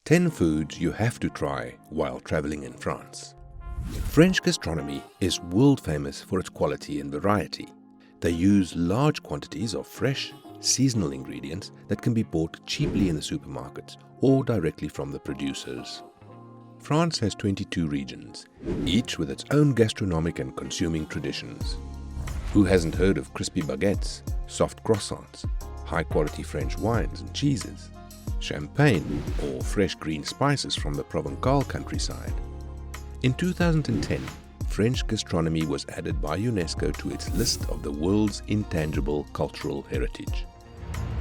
10 foods you have to try while traveling in France. French gastronomy is world famous for its quality and variety. They use large quantities of fresh, seasonal ingredients that can be bought cheaply in the supermarkets or directly from the producers. France has 22 regions, each with its own gastronomic and consuming traditions. Who hasn't heard of crispy baguettes, soft croissants, high-quality French wines and cheeses, champagne or fresh green spices from the Provencal countryside? In 2010, French gastronomy was added by UNESCO to its list of the world's intangible cultural heritage.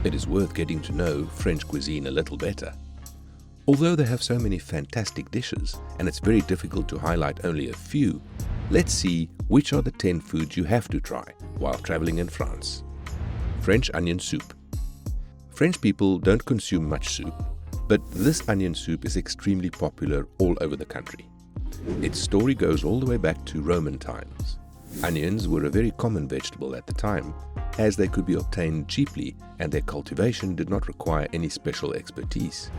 It is worth getting to know French cuisine a little better. Although they have so many fantastic dishes and it's very difficult to highlight only a few, let's see which are the 10 foods you have to try while traveling in France. French onion soup. French people don't consume much soup, but this onion soup is extremely popular all over the country. Its story goes all the way back to Roman times. Onions were a very common vegetable at the time, as they could be obtained cheaply and their cultivation did not require any special expertise.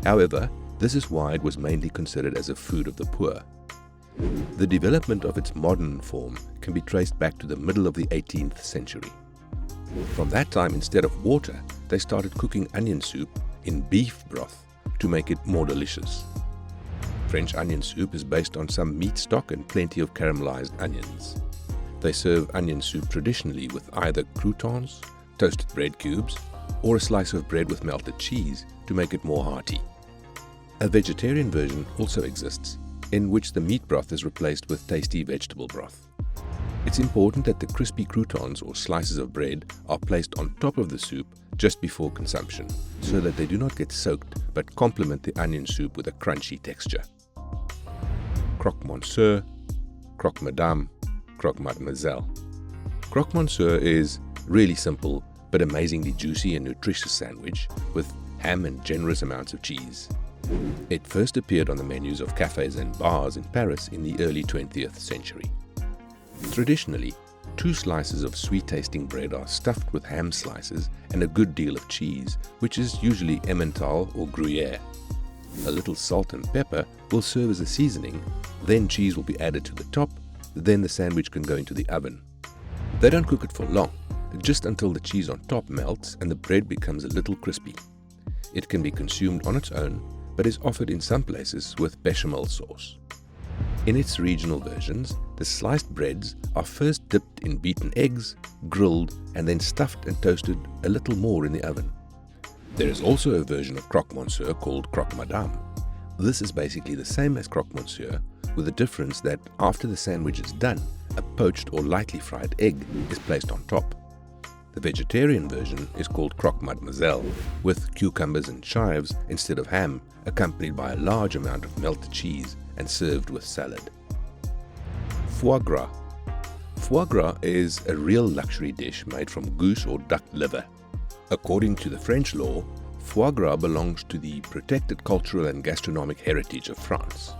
However, this is why it was mainly considered as a food of the poor. The development of its modern form can be traced back to the middle of the 18th century. From that time, instead of water, they started cooking onion soup in beef broth to make it more delicious. French onion soup is based on some meat stock and plenty of caramelized onions. They serve onion soup traditionally with either croutons, toasted bread cubes, or a slice of bread with melted cheese to make it more hearty. A vegetarian version also exists, in which the meat broth is replaced with tasty vegetable broth. It's important that the crispy croutons or slices of bread are placed on top of the soup just before consumption, so that they do not get soaked but complement the onion soup with a crunchy texture. Croque monsieur, croque madame, croque mademoiselle. Croque monsieur is really simple but amazingly juicy and nutritious sandwich with ham and generous amounts of cheese. It first appeared on the menus of cafes and bars in Paris in the early 20th century. Traditionally, 2 slices of sweet-tasting bread are stuffed with ham slices and a good deal of cheese, which is usually Emmental or Gruyere. A little salt and pepper will serve as a seasoning, then cheese will be added to the top, then the sandwich can go into the oven. They don't cook it for long, just until the cheese on top melts and the bread becomes a little crispy. It can be consumed on its own, but is offered in some places with bechamel sauce. In its regional versions, the sliced breads are first dipped in beaten eggs, grilled, and then stuffed and toasted a little more in the oven. There is also a version of croque monsieur called croque madame. This is basically the same as croque monsieur, with the difference that after the sandwich is done, a poached or lightly fried egg is placed on top. The vegetarian version is called croque mademoiselle, with cucumbers and chives instead of ham, accompanied by a large amount of melted cheese and served with salad. Foie gras. Foie gras is a real luxury dish made from goose or duck liver. According to the French law, foie gras belongs to the protected cultural and gastronomic heritage of France.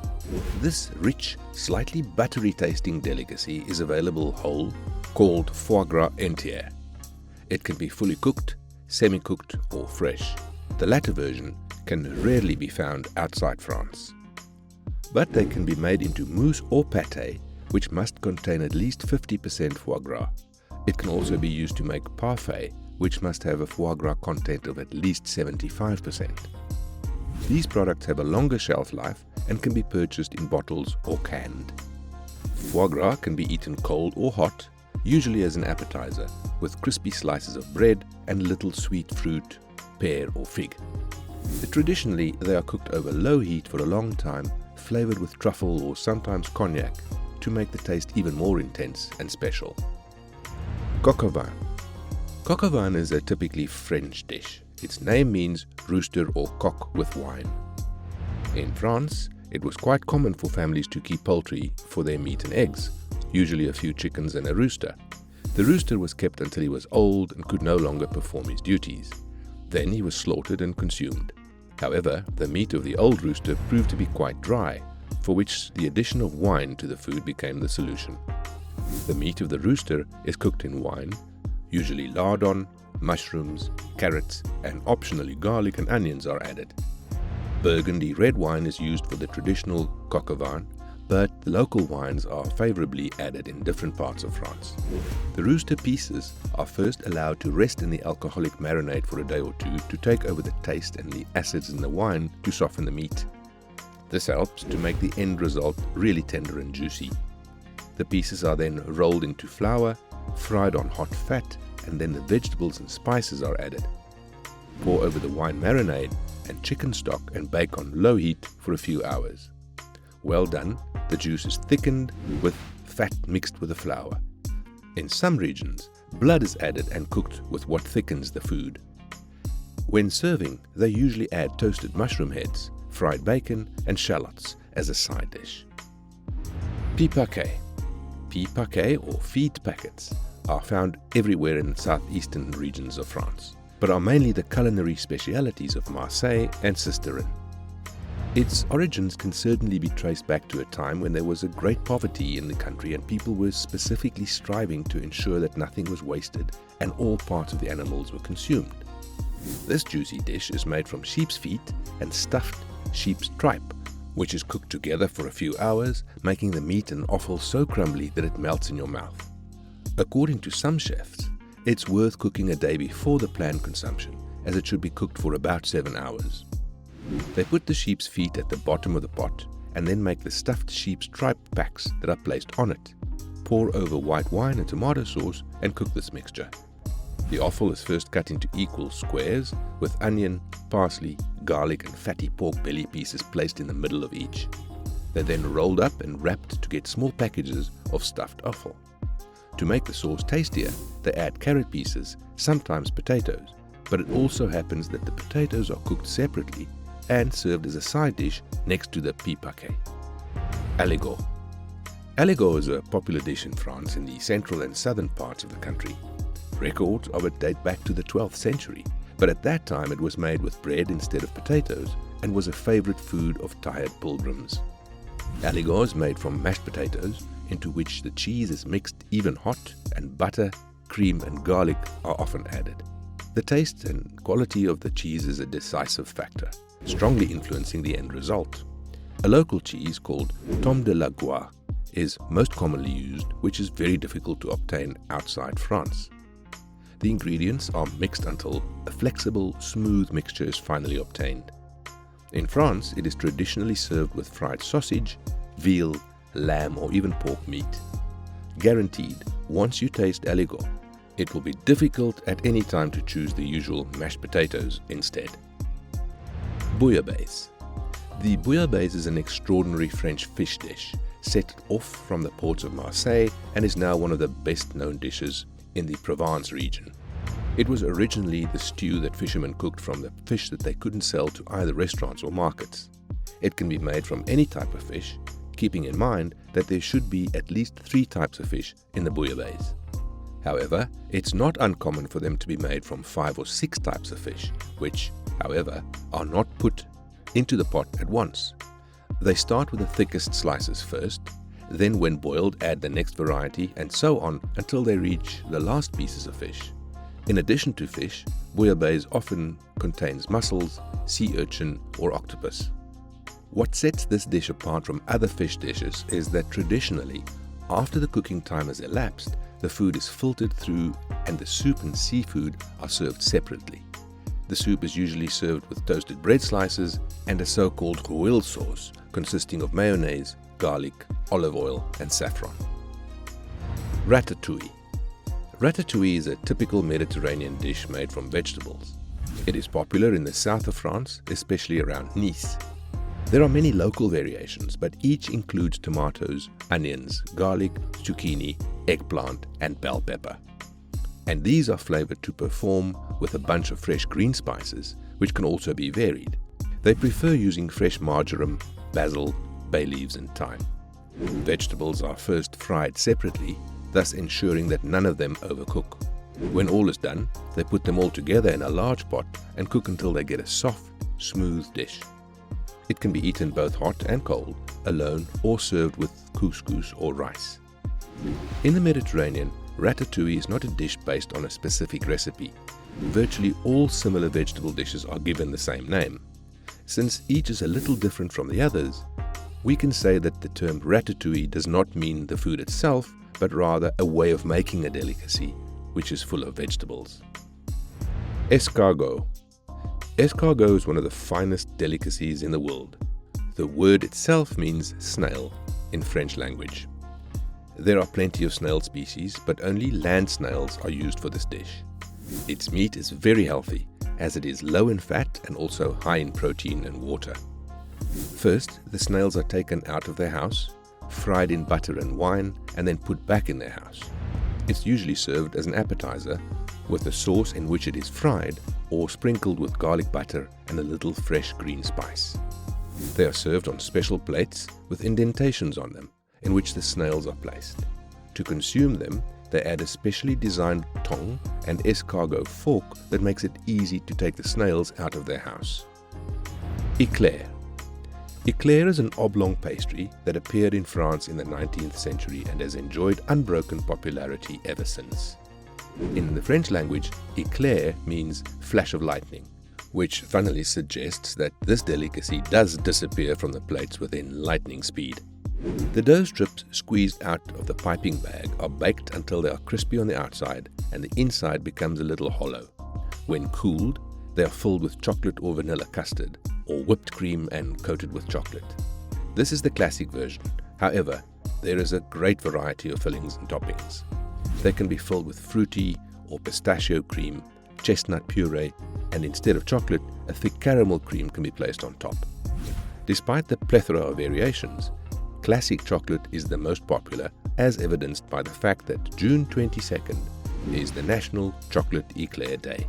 This rich, slightly buttery tasting delicacy is available whole, called foie gras entier. It can be fully cooked, semi-cooked or fresh. The latter version can rarely be found outside France. But they can be made into mousse or pâté, which must contain at least 50% foie gras. It can also be used to make parfait, which must have a foie gras content of at least 75%. These products have a longer shelf life and can be purchased in bottles or canned. Foie gras can be eaten cold or hot, usually as an appetizer, with crispy slices of bread and little sweet fruit, pear or fig. Traditionally, they are cooked over low heat for a long time, flavored with truffle or sometimes cognac to make the taste even more intense and special. Coq au vin. Coq au vin is a typically French dish. Its name means rooster or cock with wine. In France, it was quite common for families to keep poultry for their meat and eggs, usually a few chickens and a rooster. The rooster was kept until he was old and could no longer perform his duties. Then he was slaughtered and consumed. However, the meat of the old rooster proved to be quite dry, for which the addition of wine to the food became the solution. The meat of the rooster is cooked in wine, usually lardon, mushrooms, carrots, and optionally garlic and onions are added. Burgundy red wine is used for the traditional coq au vin, but the local wines are favorably added in different parts of France. The rooster pieces are first allowed to rest in the alcoholic marinade for a day or two to take over the taste and the acids in the wine to soften the meat. This helps to make the end result really tender and juicy. The pieces are then rolled into flour, fried on hot fat, and then the vegetables and spices are added. Pour over the wine marinade and chicken stock and bake on low heat for a few hours. Well done, the juice is thickened with fat mixed with the flour. In some regions, blood is added and cooked with what thickens the food. When serving, they usually add toasted mushroom heads, fried bacon, and shallots as a side dish. Pied paquets or feed packets are found everywhere in the southeastern regions of France, but are mainly the culinary specialities of Marseille and Sisterin. Its origins can certainly be traced back to a time when there was a great poverty in the country and people were specifically striving to ensure that nothing was wasted and all parts of the animals were consumed. This juicy dish is made from sheep's feet and stuffed sheep's tripe, which is cooked together for a few hours, making the meat and offal so crumbly that it melts in your mouth. According to some chefs, it's worth cooking a day before the planned consumption, as it should be cooked for about 7 hours. They put the sheep's feet at the bottom of the pot and then make the stuffed sheep's tripe packs that are placed on it. Pour over white wine and tomato sauce and cook this mixture. The offal is first cut into equal squares with onion, parsley, garlic and fatty pork belly pieces placed in the middle of each. They're then rolled up and wrapped to get small packages of stuffed offal. To make the sauce tastier, they add carrot pieces, sometimes potatoes, but it also happens that the potatoes are cooked separately and served as a side dish next to the pied paquet. Aligot. Aligot is a popular dish in France in the central and southern parts of the country. Records of it date back to the 12th century, but at that time it was made with bread instead of potatoes and was a favorite food of tired pilgrims. Aligot is made from mashed potatoes, into which the cheese is mixed even hot, and butter, cream and garlic are often added. The taste and quality of the cheese is a decisive factor, strongly influencing the end result. A local cheese called Tome de la Goie is most commonly used, which is very difficult to obtain outside France. The ingredients are mixed until a flexible, smooth mixture is finally obtained. In France, it is traditionally served with fried sausage, veal, lamb or even pork meat. Guaranteed, once you taste aligot, it will be difficult at any time to choose the usual mashed potatoes instead. Bouillabaisse. The bouillabaisse is an extraordinary French fish dish set off from the ports of Marseille and is now one of the best known dishes in the Provence region. It was originally the stew that fishermen cooked from the fish that they couldn't sell to either restaurants or markets. It can be made from any type of fish, keeping in mind that there should be at least 3 types of fish in the bouillabaisse. However, it's not uncommon for them to be made from 5 or 6 types of fish, which, however, are not put into the pot at once. They start with the thickest slices first, then when boiled add the next variety and so on until they reach the last pieces of fish. In addition to fish, bouillabaisse often contains mussels, sea urchin or octopus. What sets this dish apart from other fish dishes is that traditionally, after the cooking time has elapsed, the food is filtered through and the soup and seafood are served separately. The soup is usually served with toasted bread slices and a so-called rouille sauce consisting of mayonnaise, garlic, olive oil and saffron. Ratatouille. Ratatouille is a typical Mediterranean dish made from vegetables. It is popular in the south of France, especially around Nice. There are many local variations, but each includes tomatoes, onions, garlic, zucchini, eggplant and bell pepper. And these are flavored to perform with a bunch of fresh green spices, which can also be varied. They prefer using fresh marjoram, basil, bay leaves and thyme. Vegetables are first fried separately, thus ensuring that none of them overcook. When all is done, they put them all together in a large pot and cook until they get a soft, smooth dish. It can be eaten both hot and cold, alone or served with couscous or rice. In the Mediterranean, ratatouille is not a dish based on a specific recipe. Virtually all similar vegetable dishes are given the same name. Since each is a little different from the others, we can say that the term ratatouille does not mean the food itself, but rather a way of making a delicacy, which is full of vegetables. Escargot. Escargot is one of the finest delicacies in the world. The word itself means snail in French language. There are plenty of snail species, but only land snails are used for this dish. Its meat is very healthy, as it is low in fat and also high in protein and water. First, the snails are taken out of their house, fried in butter and wine, and then put back in their house. It's usually served as an appetizer, with a sauce in which it is fried or sprinkled with garlic butter and a little fresh green spice. They are served on special plates with indentations on them, in which the snails are placed. To consume them, they add a specially designed tong and escargot fork that makes it easy to take the snails out of their house. Eclair. Eclair is an oblong pastry that appeared in France in the 19th century and has enjoyed unbroken popularity ever since. In the French language, eclair means flash of lightning, which funnily suggests that this delicacy does disappear from the plates within lightning speed. The dough strips squeezed out of the piping bag are baked until they are crispy on the outside and the inside becomes a little hollow. When cooled, they are filled with chocolate or vanilla custard, or whipped cream and coated with chocolate. This is the classic version. However, there is a great variety of fillings and toppings. They can be filled with fruity or pistachio cream, chestnut puree, and instead of chocolate, a thick caramel cream can be placed on top. Despite the plethora of variations, classic chocolate is the most popular, as evidenced by the fact that June 22nd is the National Chocolate Eclair Day.